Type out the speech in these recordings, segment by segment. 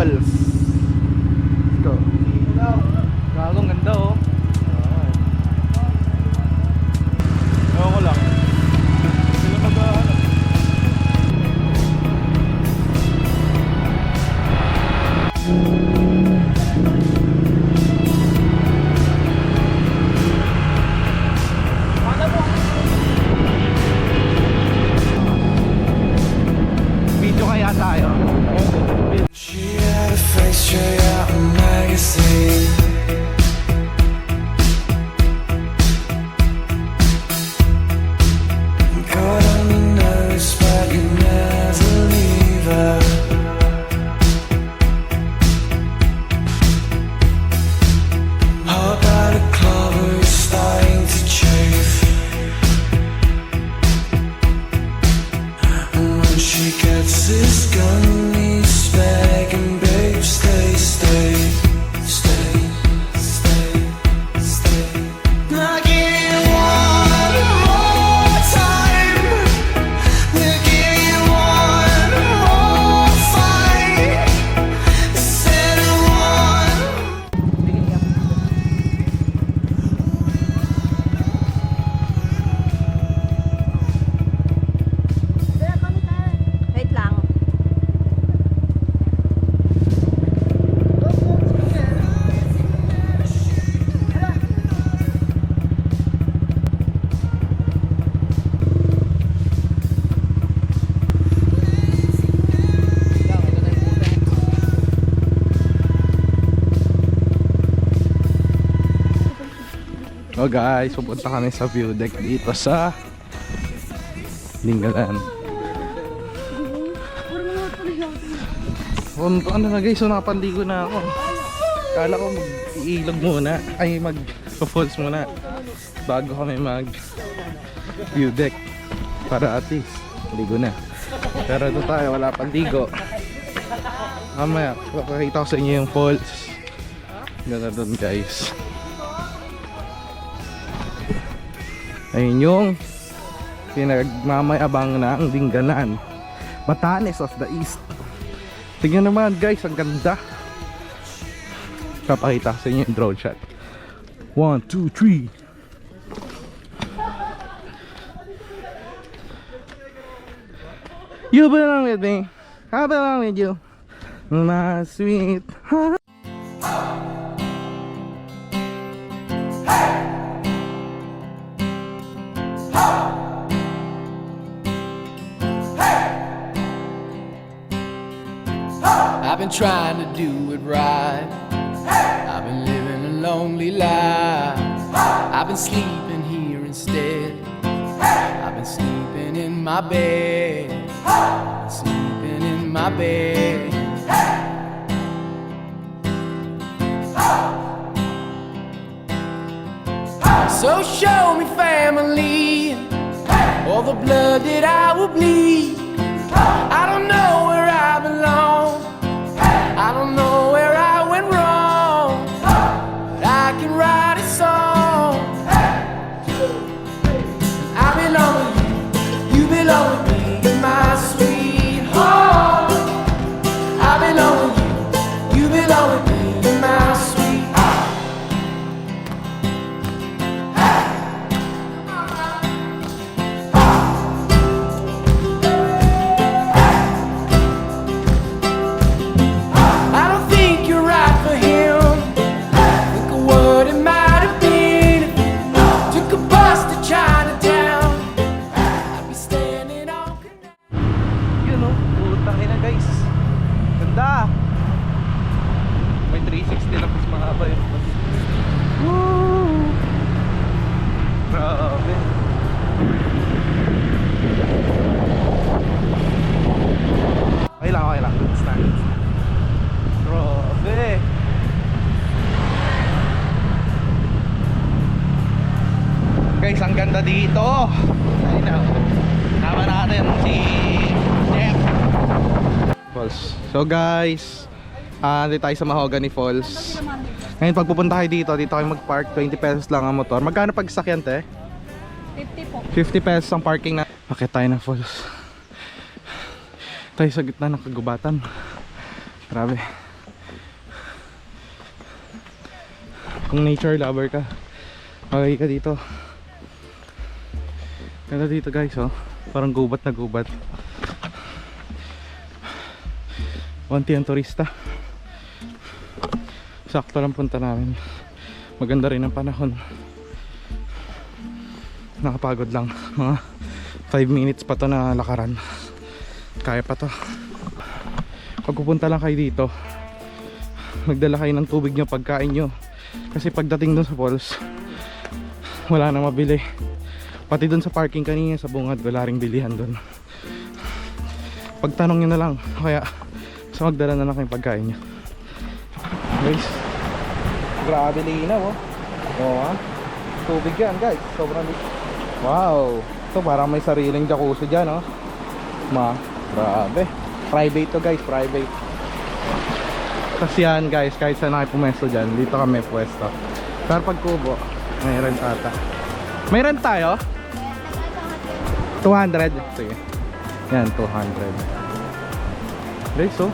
falls. Let's go. Gagong ganda oh. Ewan ko lang. Sila mag-ahanap. Video kaya tayo. She had a face straight out of a magazine. Caught on the nose, but you never leave her. Heart by the clover is starting to chafe. And when she gets this gun, he's begging, babe, stay, stay, stay, stay, stay. I give you one more time. We'll give you one more fight. Instead of one. Wait lang. Oh guys, pupunta kami sa view deck dito sa Lingalan. Ano na guys, so nakapanligo na ako. Kala ko mag-iilog muna, ay mag-falls muna bago kami mag view deck para at least ligo na. Pero ito tayo, wala pang ligo. Mamaya, papakita ko sa inyo yung falls. Ganda doon guys. Ayun yung pinagmamayabang na ang Lingalan, Batanes of the East. Tingnan naman guys, ang ganda. Papakita ko sa inyo yung drone shot. 1, 2, 3. You belong with me, I belong with you, my sweet heart. I've been trying to do it right. I've been living a lonely life. I've been sleeping here instead. I've been sleeping in my bed. Sleeping in my bed. So show me family, all the blood that I will bleed. I don't know where I belong. I don't know where I went wrong, but I can write a song. I belong with you, you belong with me, my sweetheart. I belong with you, you belong with me, my sweetheart. I don't think you're right for him. Think of what it might have been if you took a bus to Chinatown. I'd be standing on. Yun oh, putang ina guys. Ganda. May 360 lang, mas mahaba yun. Woo! Grabe. Okay lang, okay lang. Good stand. Grabe. Guys, ang ganda dito. Ayun na. Tama natin si Jeff. Falls. So guys, dito tayo sa Mahogany Falls. Ngayon pag pupunta kayo dito kayo mag-park. 20 pesos lang ang motor. Magkano pag sakyan te? 50 po. 50 pesos ang parking na. Okay tayo ng falls. Tayo sa gitna ng kagubatan. Grabe. Kung nature lover ka, magay ka dito. Ganda dito guys, oh. Parang gubat na gubat. Konti ang turista. Sakto lang punta namin. Maganda rin ang panahon. Nakapagod lang. Mga 5 minutes pa to na lakaran. Kaya pa to. Pag pupunta lang kayo dito, magdala kayo ng tubig nyo, pagkain nyo. Kasi pagdating dun sa falls, wala na mabili. Pati dun sa parking kanina sa bungad, wala ring bilihan dun. Pagtanong nyo na lang. Kaya so magdala na lang kayong pagkain nyo. Guys, grabe linaw, oh. Oo, ha? Tubig yan guys, sobrang wow. Ito parang may sariling jacuzzi dyan, oh. Grabe. Private to guys, private. Kasi yan guys, kahit saan na kayo pumesto dyan, dito kami pwesto. Pero pag kubo, may rent ata. May rent tayo? 200? Sige. Yan, 200. Guys, oh.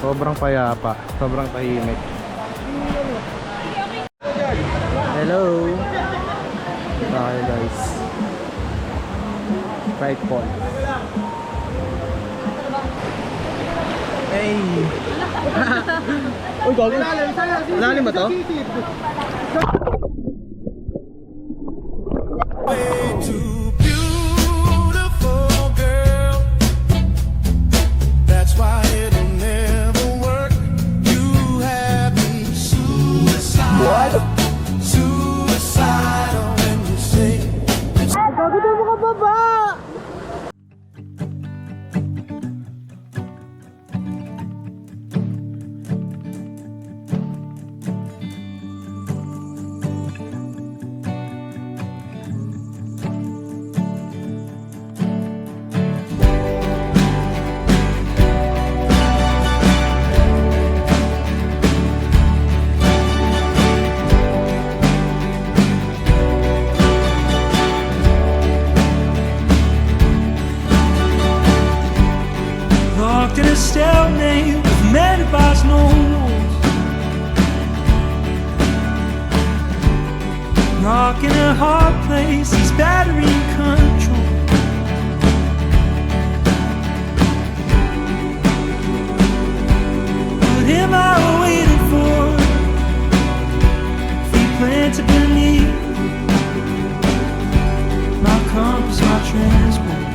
Sobrang payapa, sobrang tahimik. Hello. Okay guys. Right fall. Hey. Uy, gago. Lalim ba to? Too beautiful, girl. That's why it'll never work. You have me suicidal. Suicidal when you say it's locked in a stalemate with many bars, no rules. Rock in a hard place, he's battery control. What am I waiting for? If you plan to believe, my compass, my transport.